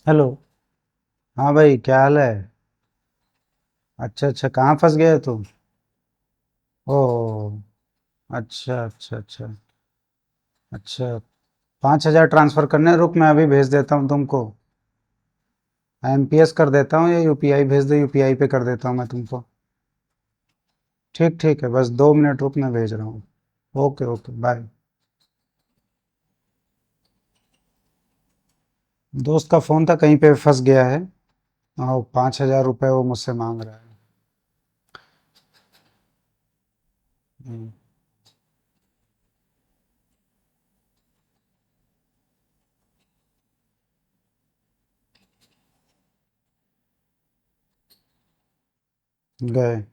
Hello. हाँ भाई, क्या हाल है? अच्छा अच्छा, कहाँ फंस गए तुम? ओह। अच्छा अच्छा अच्छा। अच्छा। 5,000 ट्रांसफ़र करने, रुक मैं अभी भेज देता हूँ तुमको। IMPS कर देता हूँ या UPI भेज दो, UPI पे कर देता हूँ मैं तुमको। ठीक ठीक है, बस 2 मिनट रुक, मैं भेज रहा हूँ। Okay okay, bye. दोस्त का फ़ोन था, कहीं पे फंस गया है। और 5,000 रुपये वो मुझसे मांग रहा है। हम्म, गए।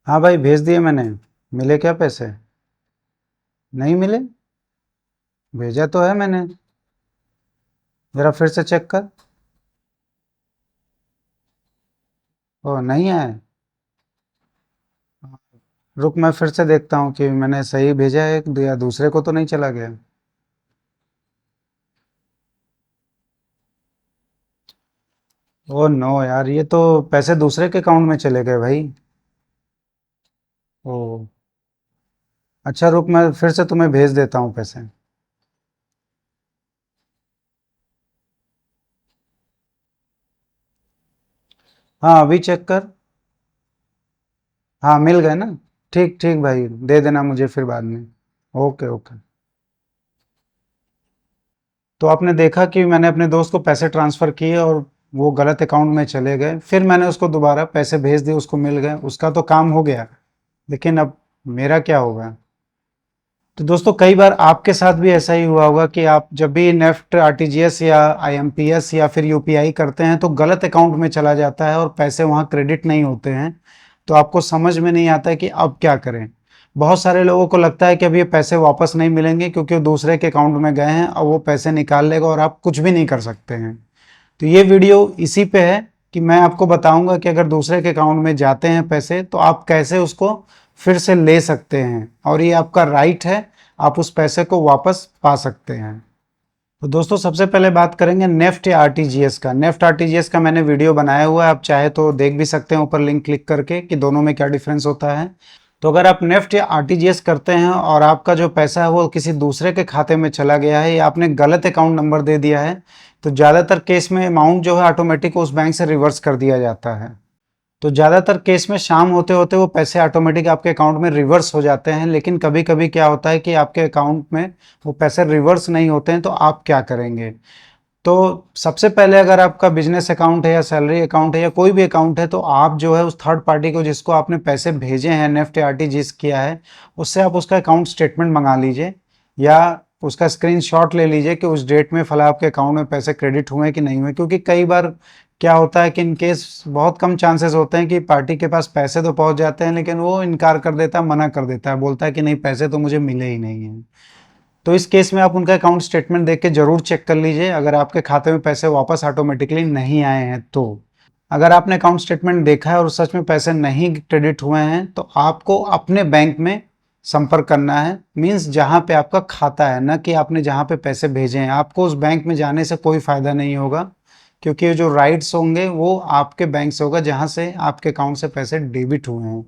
हाँ भाई, भेज दिए मैंने। मिले क्या पैसे? नहीं मिले। भेजा तो है मैंने। ज़रा फिर से चेक कर। ओ, नहीं आए। रुक, मैं फिर से देखता हूँ कि मैंने सही भेजा है या दूसरे को तो नहीं चला गया। ओ नो यार, ये तो पैसे दूसरे के अकाउंट में चले गए भाई। ओ। अच्छा रुक, मैं फिर से तुम्हें भेज देता हूँ पैसे। हाँ, अभी चेक कर। हाँ, मिल गए ना। ठीक ठीक भाई, दे देना मुझे फिर बाद में। Okay okay. तो आपने देखा कि मैंने अपने दोस्त को पैसे ट्रांसफ़र किए और वो गलत अकाउंट में चले गए, फिर मैंने उसको दोबारा पैसे भेज दिए, उसको मिल गए, उसका तो काम हो गया। लेकिन अब मेरा क्या होगा? तो दोस्तों, कई बार आपके साथ भी ऐसा ही हुआ होगा कि आप जब भी नेफ्ट, आरटीजीएस या आईएमपीएस या फिर यूपीआई करते हैं तो गलत अकाउंट में चला जाता है और पैसे वहां क्रेडिट नहीं होते हैं। तो आपको समझ में नहीं आता है कि अब क्या करें। बहुत सारे लोगों को लगता है कि अब ये पैसे वापस नहीं मिलेंगे क्योंकि वो दूसरे के अकाउंट में गए हैं और वो पैसे निकाल लेगा और आप कुछ भी नहीं कर सकते हैं। तो ये वीडियो इसी पे है कि मैं आपको बताऊंगा कि अगर दूसरे के अकाउंट में जाते हैं पैसे तो आप कैसे उसको फिर से ले सकते हैं, और ये आपका राइट है। आप उस पैसे को वापस पा सकते हैं। तो दोस्तों, सबसे पहले बात करेंगे नेफ्ट या आरटीजीएस का। नेफ्ट आरटीजीएस का मैंने वीडियो बनाया हुआ है, आप चाहे तो देख भी सकते हैं ऊपर लिंक क्लिक करके कि दोनों में क्या डिफरेंस होता है। तो अगर आप नेफ्ट या आरटीजीएस करते हैं और आपका जो पैसा है वो किसी दूसरे के खाते में चला गया है या आपने गलत अकाउंट नंबर दे दिया है, तो ज़्यादातर केस में अमाउंट जो है ऑटोमेटिक उस बैंक से रिवर्स कर दिया जाता है। तो ज़्यादातर केस में शाम होते होते वो पैसे ऑटोमेटिक आपके अकाउंट में रिवर्स हो जाते हैं, लेकिन कभी कभी क्या होता है कि आपके अकाउंट में वो पैसे रिवर्स नहीं होते हैं, तो आप क्या करेंगे? तो सबसे पहले, अगर आपका बिजनेस अकाउंट है या सैलरी अकाउंट है या कोई भी अकाउंट है, तो आप जो है उस थर्ड पार्टी को जिसको आपने पैसे भेजे हैं, नेफ्ट या आरटीजीएस किया है, उससे आप उसका अकाउंट स्टेटमेंट मंगा लीजिए या उसका स्क्रीनशॉट ले लीजिए कि उस डेट में फला आपके अकाउंट में पैसे क्रेडिट हुए कि नहीं हुए। क्योंकि कई बार क्या होता है कि इन केस बहुत कम चांसेस होते हैं कि पार्टी के पास पैसे तो पहुंच जाते हैं लेकिन वो इनकार कर देता है, मना कर देता है, बोलता है कि नहीं, पैसे तो मुझे मिले ही नहीं हैं। तो इस केस में आप उनका अकाउंट स्टेटमेंट देख के जरूर चेक कर लीजिए अगर आपके खाते में पैसे वापस ऑटोमेटिकली नहीं आए हैं तो। अगर आपने अकाउंट स्टेटमेंट देखा है और सच में पैसे नहीं क्रेडिट हुए हैं तो आपको अपने बैंक में संपर्क करना है। मीन्स जहां पे आपका खाता है, ना कि आपने जहां पे पैसे भेजे हैं। आपको उस बैंक में जाने से कोई फायदा नहीं होगा, क्योंकि जो राइट्स होंगे वो आपके बैंक से होगा जहां से आपके अकाउंट से पैसे डेबिट हुए हैं।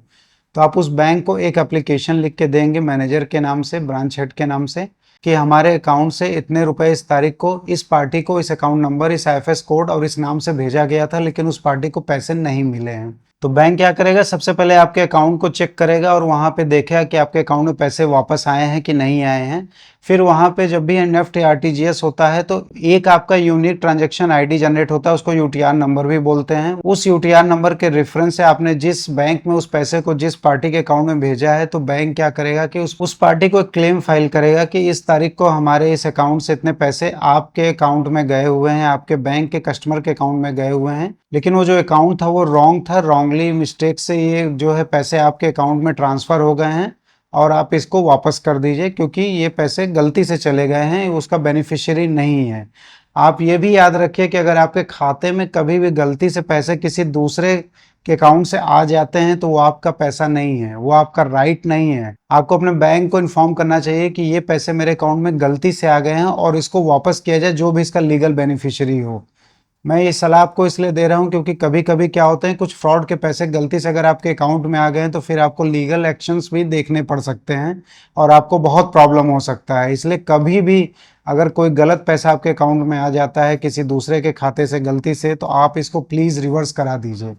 तो आप उस बैंक को एक एप्लीकेशन लिख के देंगे मैनेजर के नाम से, ब्रांच हेड के नाम से, कि हमारे अकाउंट से इतने रुपए इस तारीख को इस पार्टी को इस अकाउंट नंबर, इस आईएफएस कोड और इस नाम से भेजा गया था, लेकिन उस पार्टी को पैसे नहीं मिले हैं। तो बैंक क्या करेगा, सबसे पहले आपके अकाउंट को चेक करेगा और वहां पे देखेगा कि आपके अकाउंट में पैसे वापस आए हैं कि नहीं आए हैं। फिर वहां पे जब भी एनएफटी या आरटीजीएस होता है तो एक आपका यूनिक ट्रांजैक्शन आईडी जनरेट होता है, उसको यूटीआर नंबर भी बोलते हैं। उस यूटीआर नंबर के रेफरेंस से आपने जिस बैंक में उस पैसे को जिस पार्टी के अकाउंट में भेजा है, तो बैंक क्या करेगा कि उस पार्टी को एक क्लेम फाइल करेगा कि इस तारीख को हमारे इस अकाउंट से इतने पैसे आपके अकाउंट में गए हुए हैं, आपके बैंक के कस्टमर के अकाउंट में गए हुए हैं, लेकिन वो जो अकाउंट था वो रॉन्ग था, रॉन्गली मिस्टेक से ये जो है पैसे आपके अकाउंट में ट्रांसफर हो गए हैं और आप इसको वापस कर दीजिए, क्योंकि ये पैसे गलती से चले गए हैं, उसका बेनिफिशियरी नहीं है। आप ये भी याद रखिए कि अगर आपके खाते में कभी भी गलती से पैसे किसी दूसरे के अकाउंट से आ जाते हैं तो वो आपका पैसा नहीं है, वो आपका राइट नहीं है। आपको अपने बैंक को इन्फॉर्म करना चाहिए कि ये पैसे मेरे अकाउंट में गलती से आ गए हैं और इसको वापस किया जाए, जो भी इसका लीगल बेनिफिशियरी हो। मैं ये सलाह आपको इसलिए दे रहा हूँ क्योंकि कभी कभी क्या होते हैं, कुछ फ्रॉड के पैसे गलती से अगर आपके अकाउंट में आ गए हैं तो फिर आपको लीगल एक्शंस भी देखने पड़ सकते हैं और आपको बहुत प्रॉब्लम हो सकता है। इसलिए कभी भी अगर कोई गलत पैसा आपके अकाउंट में आ जाता है किसी दूसरे के खाते से गलती से, तो आप इसको प्लीज़ रिवर्स करा दीजिए।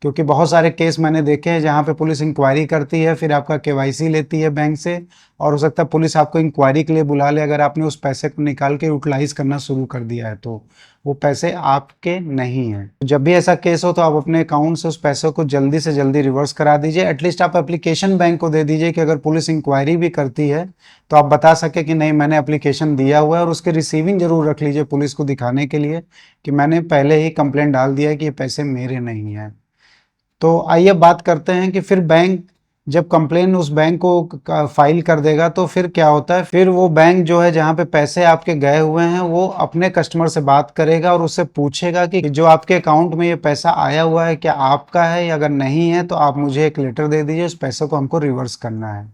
क्योंकि बहुत सारे केस मैंने देखे हैं जहाँ पे पुलिस इंक्वायरी करती है, फिर आपका केवाईसी लेती है बैंक से, और हो सकता है पुलिस आपको इंक्वायरी के लिए बुला ले अगर आपने उस पैसे को निकाल के यूटिलाइज करना शुरू कर दिया है तो वो पैसे आपके नहीं हैं। जब भी ऐसा केस हो तो आप अपने अकाउंट से उस पैसे को जल्दी से जल्दी रिवर्स करा दीजिए। एटलीस्ट आप एप्लीकेशन बैंक को दे दीजिए कि अगर पुलिस इंक्वायरी भी करती है तो आप बता सके कि नहीं, मैंने एप्लीकेशन दिया हुआ है, और उसकी रिसीविंग जरूर रख लीजिए पुलिस को दिखाने के लिए कि मैंने पहले ही कंप्लेंट डाल दिया है कि ये पैसे मेरे नहीं हैं। तो आइए बात करते हैं कि फिर बैंक जब कंप्लेन उस बैंक को फाइल कर देगा तो फिर क्या होता है। फिर वो बैंक जो है जहाँ पे पैसे आपके गए हुए हैं वो अपने कस्टमर से बात करेगा और उससे पूछेगा कि जो आपके अकाउंट में ये पैसा आया हुआ है क्या आपका है, या अगर नहीं है तो आप मुझे एक लेटर दे दीजिए, उस पैसे को हमको रिवर्स करना है।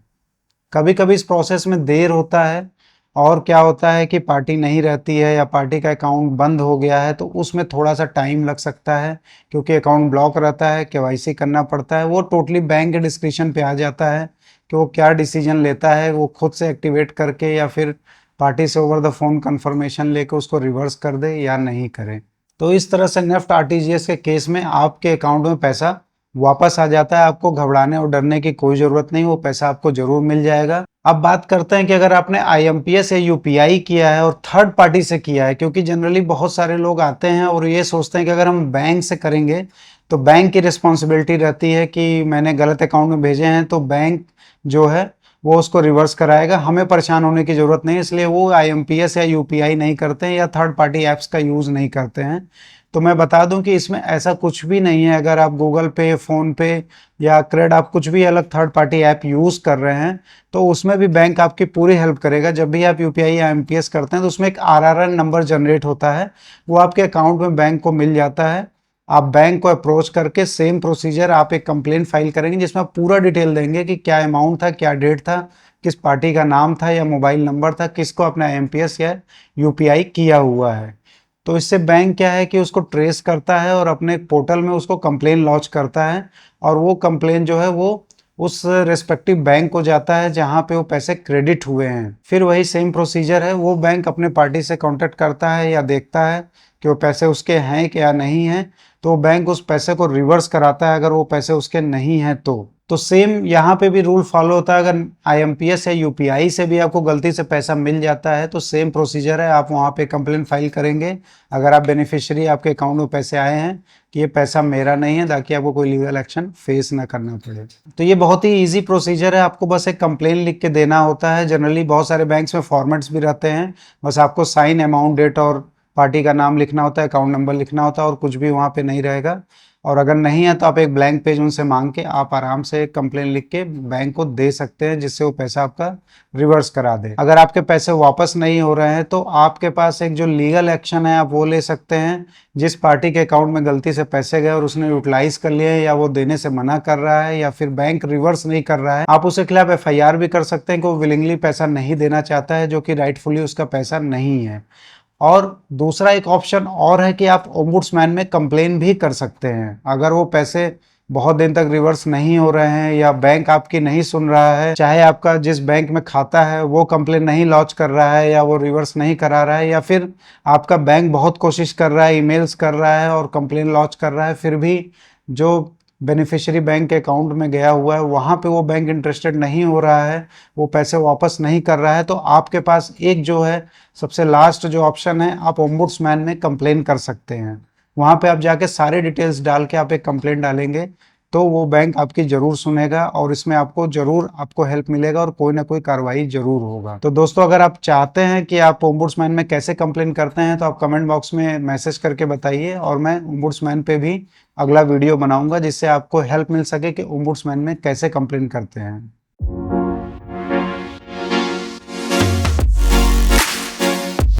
कभी कभी इस प्रोसेस में देर होता है और क्या होता है कि पार्टी नहीं रहती है या पार्टी का अकाउंट बंद हो गया है तो उसमें थोड़ा सा टाइम लग सकता है, क्योंकि अकाउंट ब्लॉक रहता है, केवाईसी करना पड़ता है। वो टोटली बैंक के डिस्क्रिप्शन पे आ जाता है कि वो क्या डिसीजन लेता है, वो खुद से एक्टिवेट करके या फिर पार्टी से ओवर द फोन कंफर्मेशन लेके उसको रिवर्स कर दे या नहीं करे। तो इस तरह से नेफ्ट आरटीजीएस के केस में आपके अकाउंट में पैसा वापस आ जाता है। आपको घबराने और डरने की कोई ज़रूरत नहीं, वो पैसा आपको ज़रूर मिल जाएगा। अब बात करते हैं कि अगर आपने आईएमपीएस या यूपीआई किया है और थर्ड पार्टी से किया है, क्योंकि जनरली बहुत सारे लोग आते हैं और ये सोचते हैं कि अगर हम बैंक से करेंगे तो बैंक की रिस्पॉन्सिबिलिटी रहती है कि मैंने गलत अकाउंट में भेजे हैं तो बैंक जो है वो उसको रिवर्स कराएगा, हमें परेशान होने की ज़रूरत नहीं। इसलिए वो आईएमपीएस या यूपीआई नहीं करते हैं या थर्ड पार्टी ऐप्स का यूज़ नहीं करते हैं। तो मैं बता दूं कि इसमें ऐसा कुछ भी नहीं है। अगर आप गूगल पे, फ़ोन पे या क्रेड, आप कुछ भी अलग थर्ड पार्टी ऐप यूज़ कर रहे हैं तो उसमें भी बैंक आपकी पूरी हेल्प करेगा। जब भी आप यूपीआई या एमपीएस करते हैं तो उसमें एक आरआरएन नंबर जनरेट होता है, वो आपके अकाउंट में बैंक को मिल जाता है। आप बैंक को अप्रोच करके सेम प्रोसीजर आप एक कंप्लेन फाइल करेंगे जिसमें आप पूरा डिटेल देंगे कि क्या अमाउंट था, क्या डेट था, किस पार्टी का नाम था या मोबाइल नंबर था, किसको अपना एमपीएस या यूपीआई किया हुआ है। तो इससे बैंक क्या है कि उसको ट्रेस करता है और अपने पोर्टल में उसको कंप्लेन लॉन्च करता है, और वो कंप्लेन जो है वो उस रेस्पेक्टिव बैंक को जाता है जहाँ पे वो पैसे क्रेडिट हुए हैं। फिर वही सेम प्रोसीजर है, वो बैंक अपने पार्टी से कांटेक्ट करता है या देखता है कि वो पैसे उसके हैं कि या नहीं हैं, तो बैंक उस पैसे को रिवर्स कराता है अगर वो पैसे उसके नहीं हैं तो सेम यहाँ पे भी रूल फॉलो होता है। अगर आईएमपीएस या यूपीआई से भी आपको गलती से पैसा मिल जाता है तो सेम प्रोसीजर है, आप वहाँ पे कंप्लेन फाइल करेंगे अगर आप बेनिफिशियरी आपके अकाउंट में पैसे आए हैं कि ये पैसा मेरा नहीं है, ताकि आपको कोई लीगल एक्शन फेस ना करना पड़े। तो ये बहुत ही ईजी प्रोसीजर है, आपको बस एक कंप्लेन लिख के देना होता है। जनरली बहुत सारे बैंक्स में फॉर्मेट्स भी रहते हैं, बस आपको साइन, अमाउंट, डेट और पार्टी का नाम लिखना होता है, अकाउंट नंबर लिखना होता है, और कुछ भी वहाँ पे नहीं रहेगा। और अगर नहीं है तो आप एक ब्लैंक पेज उनसे मांग के आप आराम से कंप्लेन लिख के बैंक को दे सकते हैं, जिससे वो पैसा आपका रिवर्स करा दे। अगर आपके पैसे वापस नहीं हो रहे हैं तो आपके पास एक जो लीगल एक्शन है आप वो ले सकते हैं। जिस पार्टी के अकाउंट में गलती से पैसे गए और उसने यूटिलाइज कर लिए या वो देने से मना कर रहा है या फिर बैंक रिवर्स नहीं कर रहा है, आप उसके खिलाफ एफआईआर भी कर सकते हैं कि वो विलिंगली पैसा नहीं देना चाहता है, जो कि राइटफुली उसका पैसा नहीं है। और दूसरा एक ऑप्शन और है कि आप ओम्बुड्समैन में कंप्लेन भी कर सकते हैं। अगर वो पैसे बहुत दिन तक रिवर्स नहीं हो रहे हैं या बैंक आपकी नहीं सुन रहा है, चाहे आपका जिस बैंक में खाता है वो कंप्लेन नहीं लॉन्च कर रहा है या वो रिवर्स नहीं करा रहा है, या फिर आपका बैंक बहुत कोशिश कर रहा है, ईमेल्स कर रहा है और कंप्लेन लॉन्च कर रहा है, फिर भी जो बेनिफिशियरी बैंक के अकाउंट में गया हुआ है वहाँ पे वो बैंक इंटरेस्टेड नहीं हो रहा है, वो पैसे वापस नहीं कर रहा है, तो आपके पास एक जो है सबसे लास्ट जो ऑप्शन है, आप ओम्बुड्समैन में कंप्लेन कर सकते हैं। वहाँ पे आप जाके सारे डिटेल्स डाल के आप एक कंप्लेंट डालेंगे तो वो बैंक आपकी ज़रूर सुनेगा और इसमें आपको ज़रूर आपको हेल्प मिलेगा और कोई ना कोई कार्रवाई ज़रूर होगा। तो दोस्तों, अगर आप चाहते हैं कि आप ओम्बुड्समैन में कैसे कंप्लेन करते हैं तो आप कमेंट बॉक्स में मैसेज करके बताइए, और मैं ओम्बुड्समैन पे भी अगला वीडियो बनाऊंगा जिससे आपको हेल्प मिल सके कि ओम्बुड्समैन में कैसे कंप्लेन करते हैं।